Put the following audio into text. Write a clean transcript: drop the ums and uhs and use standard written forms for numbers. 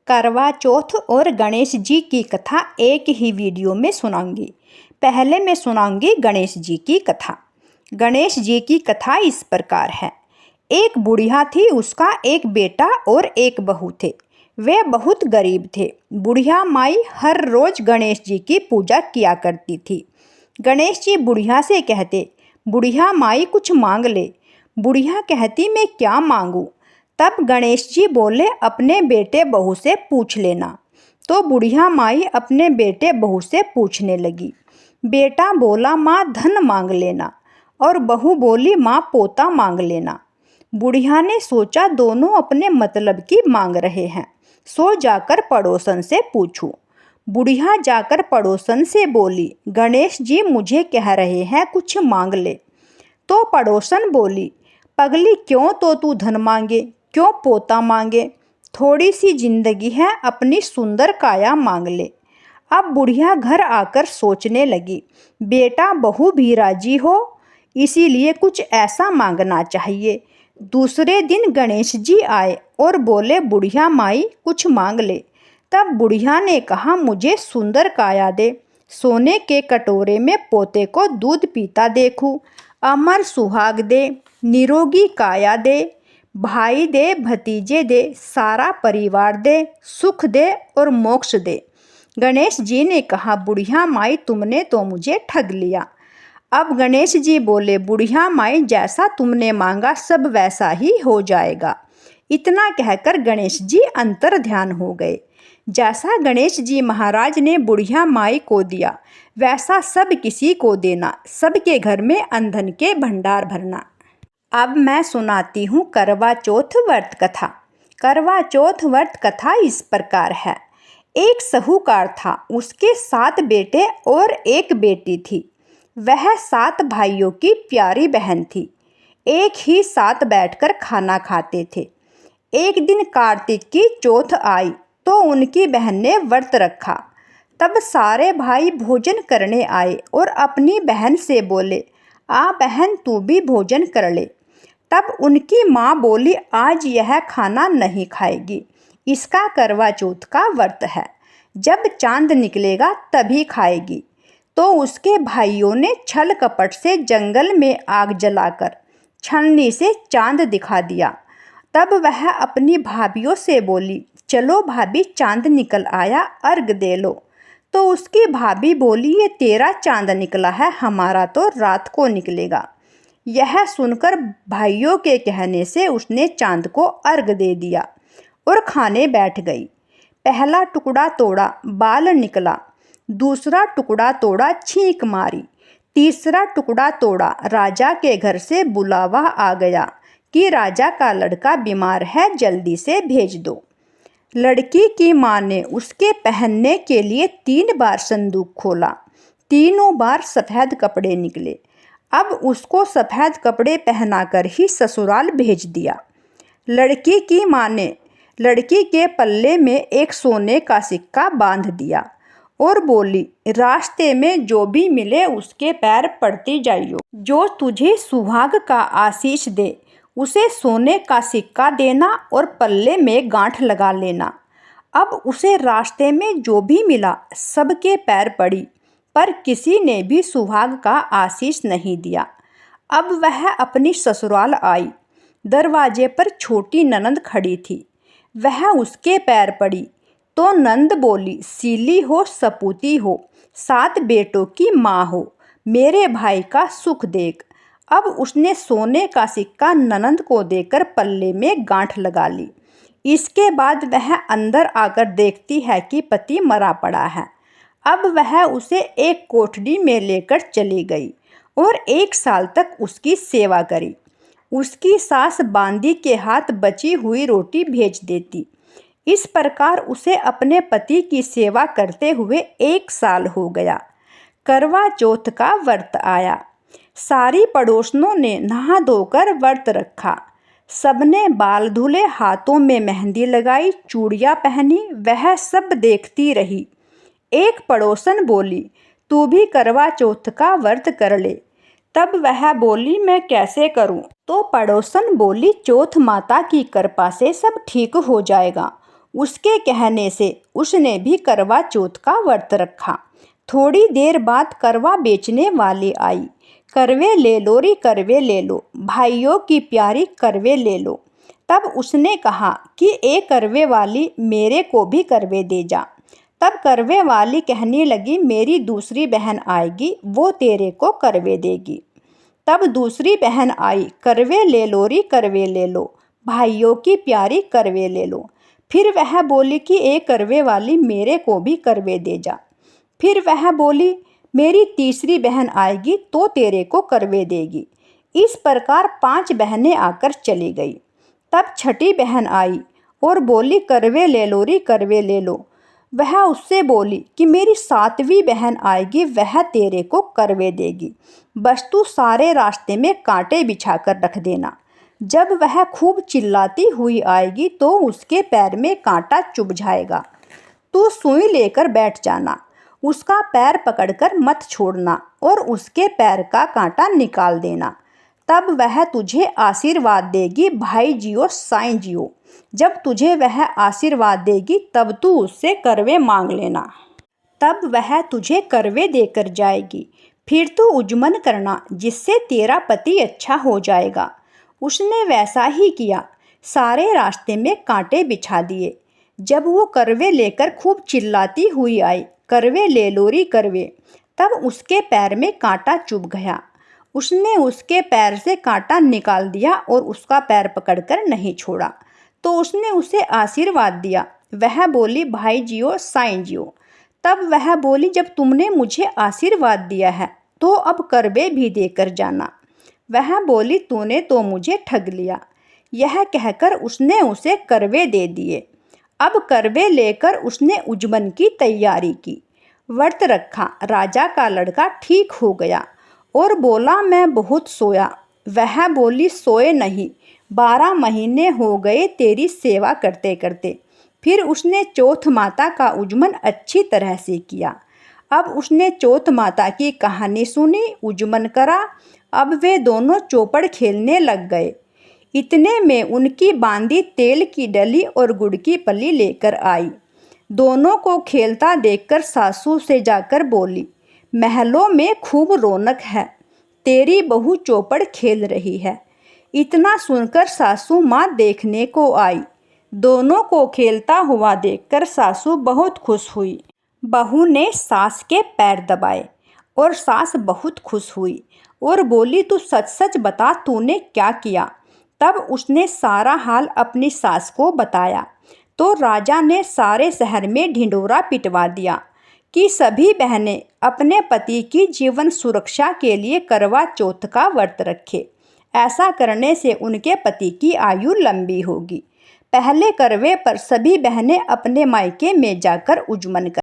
करवा चौथ और गणेश जी की कथा एक ही वीडियो में सुनाऊंगी। पहले मैं सुनाऊंगी गणेश जी की कथा। गणेश जी की कथा इस प्रकार है। एक बुढ़िया थी, उसका एक बेटा और एक बहू थे। वे बहुत गरीब थे। बुढ़िया माई हर रोज गणेश जी की पूजा किया करती थी। गणेश जी बुढ़िया से कहते, बुढ़िया माई कुछ मांग ले। बुढ़िया कहती, मैं क्या मांगूं? तब गणेश जी बोले, अपने बेटे बहू से पूछ लेना। तो बुढ़िया माई अपने बेटे बहू से पूछने लगी। बेटा बोला, माँ धन मांग लेना, और बहू बोली, माँ पोता मांग लेना। बुढ़िया ने सोचा दोनों अपने मतलब की मांग रहे हैं, सो जाकर पड़ोसन से पूछूं। बुढ़िया जाकर पड़ोसन से बोली, गणेश जी मुझे कह रहे हैं कुछ मांग ले। तो पड़ोसन बोली, पगली क्यों तो तू धन मांगे, क्यों पोता मांगे? थोड़ी सी जिंदगी है, अपनी सुंदर काया मांग ले। अब बुढ़िया घर आकर सोचने लगी, बेटा बहू भी राजी हो, इसीलिए कुछ ऐसा मांगना चाहिए। दूसरे दिन गणेश जी आए और बोले, बुढ़िया माई कुछ मांग ले। तब बुढ़िया ने कहा, मुझे सुंदर काया दे, सोने के कटोरे में पोते को दूध पीता देखूं, अमर सुहाग दे, निरोगी काया दे, भाई दे, भतीजे दे, सारा परिवार दे, सुख दे और मोक्ष दे। गणेश जी ने कहा, बुढ़िया माई तुमने तो मुझे ठग लिया। अब गणेश जी बोले, बुढ़िया माई जैसा तुमने मांगा सब वैसा ही हो जाएगा। इतना कहकर गणेश जी अंतर ध्यान हो गए। जैसा गणेश जी महाराज ने बुढ़िया माई को दिया, वैसा सब किसी को देना, सबके घर में अंधन के भंडार भरना। अब मैं सुनाती हूँ करवा चौथ व्रत कथा। करवा चौथ व्रत कथा इस प्रकार है। एक साहूकार था, उसके 7 बेटे और एक बेटी थी। वह 7 भाइयों की प्यारी बहन थी। एक ही साथ बैठकर खाना खाते थे। एक दिन कार्तिक की चौथ आई तो उनकी बहन ने व्रत रखा। तब सारे भाई भोजन करने आए और अपनी बहन से बोले, आ बहन तू भी भोजन कर ले। तब उनकी माँ बोली, आज यह खाना नहीं खाएगी, इसका करवा चौथ का व्रत है, जब चांद निकलेगा तभी खाएगी। तो उसके भाइयों ने छल कपट से जंगल में आग जलाकर छलनी से चांद दिखा दिया। तब वह अपनी भाभियों से बोली, चलो भाभी चांद निकल आया, अर्घ दे लो। तो उसकी भाभी बोली, ये तेरा चांद निकला है, हमारा तो रात को निकलेगा। यह सुनकर भाइयों के कहने से उसने चांद को अर्घ दे दिया और खाने बैठ गई। पहला टुकड़ा तोड़ा, बाल निकला। दूसरा टुकड़ा तोड़ा, छींक मारी। तीसरा टुकड़ा तोड़ा, राजा के घर से बुलावा आ गया कि राजा का लड़का बीमार है, जल्दी से भेज दो। लड़की की माँ ने उसके पहनने के लिए 3 बार संदूक खोला। तीनों बार सफ़ेद कपड़े निकले। अब उसको सफ़ेद कपड़े पहनाकर ही ससुराल भेज दिया। लड़की की माँ ने लड़की के पल्ले में एक सोने का सिक्का बांध दिया और बोली, रास्ते में जो भी मिले उसके पैर पड़ती जाइयो। जो तुझे सुहाग का आशीष दे उसे सोने का सिक्का देना और पल्ले में गांठ लगा लेना। अब उसे रास्ते में जो भी मिला सबके पैर पड़ी, पर किसी ने भी सुहाग का आशीष नहीं दिया। अब वह अपनी ससुराल आई। दरवाजे पर छोटी ननंद खड़ी थी। वह उसके पैर पड़ी तो नंद बोली, सीली हो, सपूती हो, 7 बेटों की माँ हो, मेरे भाई का सुख देख। अब उसने सोने का सिक्का ननंद को देकर पल्ले में गांठ लगा ली। इसके बाद वह अंदर आकर देखती है कि पति मरा पड़ा है। अब वह उसे एक कोठरी में लेकर चली गई और 1 साल तक उसकी सेवा करी। उसकी सास बांदी के हाथ बची हुई रोटी भेज देती। इस प्रकार उसे अपने पति की सेवा करते हुए 1 साल हो गया। करवा चौथ का व्रत आया। सारी पड़ोसनों ने नहा धोकर व्रत रखा। सबने बाल धुले, हाथों में मेहंदी लगाई, चूड़ियाँ पहनी। वह सब देखती रही। एक पड़ोसन बोली, तू भी करवा चौथ का व्रत कर ले। तब वह बोली, मैं कैसे करूं? तो पड़ोसन बोली, चौथ माता की कृपा से सब ठीक हो जाएगा। उसके कहने से उसने भी करवा चौथ का व्रत रखा। थोड़ी देर बाद करवा बेचने वाली आई। करवे ले लो री करवे ले लो, भाइयों की प्यारी करवे ले लो। तब उसने कहा कि ए करवे वाली, मेरे को भी करवे दे जा। तब करवे वाली कहने लगी, मेरी दूसरी बहन आएगी, वो तेरे को करवे देगी। तब दूसरी बहन आई, करवे ले लो री करवे ले लो, भाइयों की प्यारी करवे ले लो। फिर वह बोली कि ए करवे वाली, मेरे को भी करवे दे जा। फिर वह बोली, मेरी तीसरी बहन आएगी तो तेरे को करवे देगी। इस प्रकार 5 बहनें आकर चली गई। तब छठी बहन आई और बोली, करवे ले लो री करवे ले लो। वह उससे बोली कि मेरी 7वीं बहन आएगी, वह तेरे को करवे देगी, बस तू सारे रास्ते में कांटे बिछा कर रख देना। जब वह खूब चिल्लाती हुई आएगी तो उसके पैर में कांटा चुभ जाएगा। तू सुई लेकर बैठ जाना, उसका पैर पकड़कर मत छोड़ना और उसके पैर का कांटा निकाल देना। तब वह तुझे आशीर्वाद देगी, भाई जियो साईं जियो। जब तुझे वह आशीर्वाद देगी तब तू उससे करवे मांग लेना। तब वह तुझे करवे देकर जाएगी। फिर तू उजमन करना, जिससे तेरा पति अच्छा हो जाएगा। उसने वैसा ही किया, सारे रास्ते में कांटे बिछा दिए। जब वो करवे लेकर खूब चिल्लाती हुई आई, करवे ले लो री करवे, तब उसके पैर में कांटा चुभ गया। उसने उसके पैर से कांटा निकाल दिया और उसका पैर पकड़कर नहीं छोड़ा। तो उसने उसे आशीर्वाद दिया। वह बोली, भाई जियो साईं जियो। तब वह बोली, जब तुमने मुझे आशीर्वाद दिया है तो अब करवे भी देकर जाना। वह बोली, तूने तो मुझे ठग लिया। यह कहकर उसने उसे करवे दे दिए। अब करवे लेकर उसने उजमन की तैयारी की। व्रत रखा। राजा का लड़का ठीक हो गया और बोला, मैं बहुत सोया। वह बोली, सोए नहीं, 12 महीने हो गए तेरी सेवा करते करते। फिर उसने चौथ माता का उजमन अच्छी तरह से किया। अब उसने चौथ माता की कहानी सुनी, उजमन करा। अब वे दोनों चौपड़ खेलने लग गए। इतने में उनकी बांदी तेल की डली और गुड़ की पली लेकर आई। दोनों को खेलता देखकर सासू से जाकर बोली, महलों में खूब रौनक है, तेरी बहू चौपड़ खेल रही है। इतना सुनकर सासू माँ देखने को आई। दोनों को खेलता हुआ देखकर सासू बहुत खुश हुई। बहू ने सास के पैर दबाए और सास बहुत खुश हुई और बोली, तू सच सच बता, तूने क्या किया। तब उसने सारा हाल अपनी सास को बताया। तो राजा ने सारे शहर में ढिंढोरा पिटवा दिया कि सभी बहनें अपने पति की जीवन सुरक्षा के लिए करवा चौथ का व्रत रखें। ऐसा करने से उनके पति की आयु लंबी होगी। पहले करवे पर सभी बहनें अपने मायके में जाकर उजमन कर